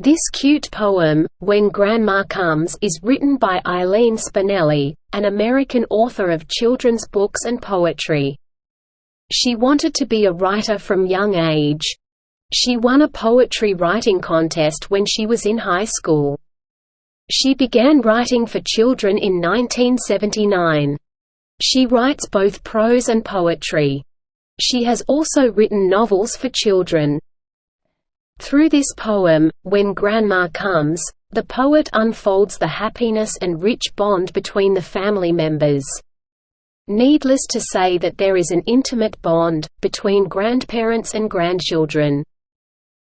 This cute poem, When Grandma Comes, is written by Eileen Spinelli, an American author of children's books and poetry. She wanted to be a writer from young age. She won a poetry writing contest when she was in high school. She began writing for children in 1979. She writes both prose and poetry. She has also written novels for children. Through this poem, When Grandma Comes, the poet unfolds the happiness and rich bond between the family members. Needless to say that there is an intimate bond between grandparents and grandchildren.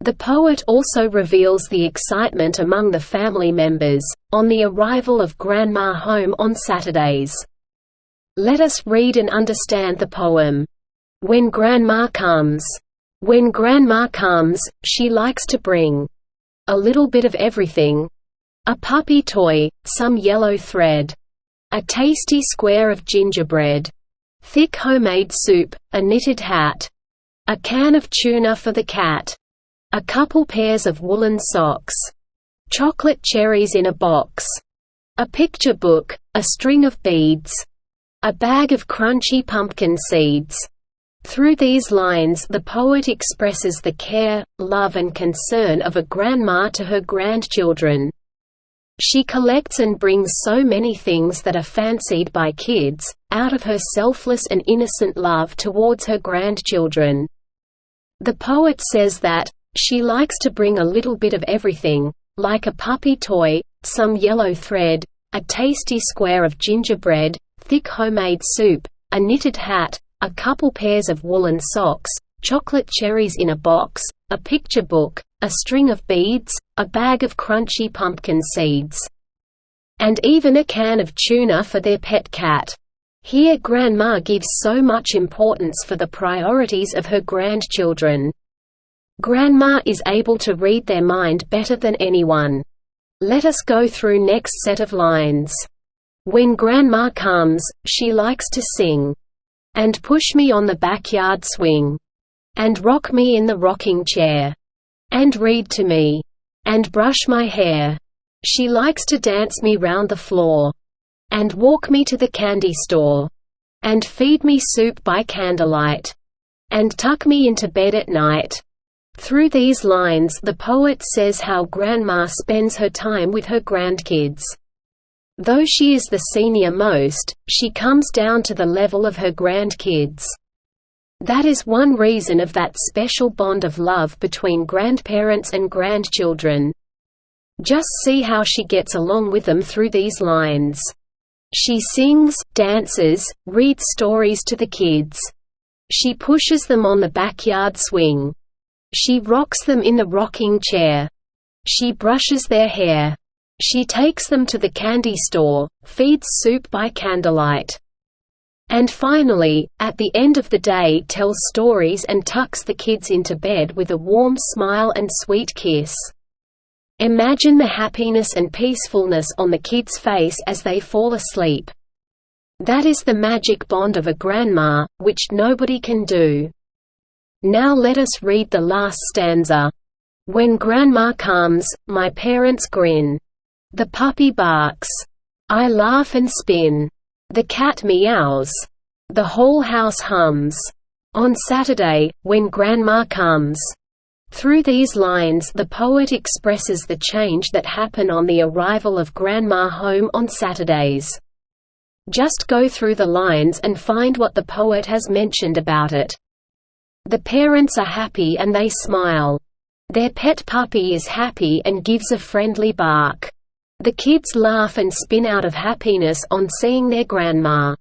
The poet also reveals the excitement among the family members on the arrival of Grandma home on Saturdays. Let us read and understand the poem. When Grandma Comes. When Grandma comes, she likes to bring a little bit of everything. A puppy toy, some yellow thread, a tasty square of gingerbread, thick homemade soup, a knitted hat, a can of tuna for the cat, a couple pairs of woolen socks, chocolate cherries in a box, a picture book, a string of beads, a bag of crunchy pumpkin seeds. Through these lines the poet expresses the care, love and concern of a grandma to her grandchildren. She collects and brings so many things that are fancied by kids, out of her selfless and innocent love towards her grandchildren. The poet says that, she likes to bring a little bit of everything, like a puppy toy, some yellow thread, a tasty square of gingerbread, thick homemade soup, a knitted hat, a couple pairs of woolen socks, chocolate cherries in a box, a picture book, a string of beads, a bag of crunchy pumpkin seeds, and even a can of tuna for their pet cat. Here Grandma gives so much importance for the priorities of her grandchildren. Grandma is able to read their mind better than anyone. Let us go through next set of lines. When Grandma comes, she likes to sing, and push me on the backyard swing, and rock me in the rocking chair, and read to me, and brush my hair. She likes to dance me round the floor, and walk me to the candy store, and feed me soup by candlelight, and tuck me into bed at night. Through these lines the poet says how Grandma spends her time with her grandkids. Though she is the senior most, she comes down to the level of her grandkids. That is one reason of that special bond of love between grandparents and grandchildren. Just see how she gets along with them through these lines. She sings, dances, reads stories to the kids. She pushes them on the backyard swing. She rocks them in the rocking chair. She brushes their hair. She takes them to the candy store, feeds soup by candlelight, and finally, at the end of the day tells stories and tucks the kids into bed with a warm smile and sweet kiss. Imagine the happiness and peacefulness on the kids' face as they fall asleep. That is the magic bond of a grandma, which nobody can do. Now let us read the last stanza. When Grandma comes, my parents grin. The puppy barks. I laugh and spin. The cat meows. The whole house hums. On Saturday, when Grandma comes. Through these lines the poet expresses the change that happen on the arrival of Grandma home on Saturdays. Just go through the lines and find what the poet has mentioned about it. The parents are happy and they smile. Their pet puppy is happy and gives a friendly bark. The kids laugh and spin out of happiness on seeing their grandma.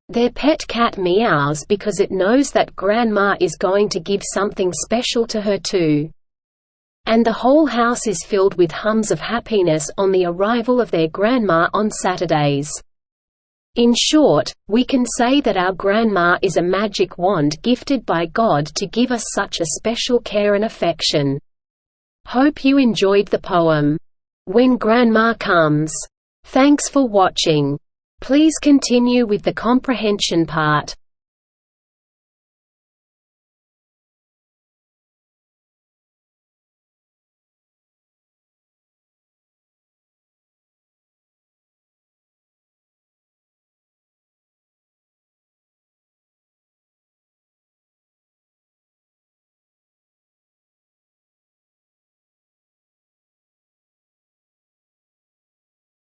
Their pet cat meows because it knows that Grandma is going to give something special to her too. And the whole house is filled with hums of happiness on the arrival of their grandma on Saturdays. In short, we can say that our grandma is a magic wand gifted by God to give us such a special care and affection. Hope you enjoyed the poem. When Grandma Comes. Thanks for watching. Please continue with the comprehension part.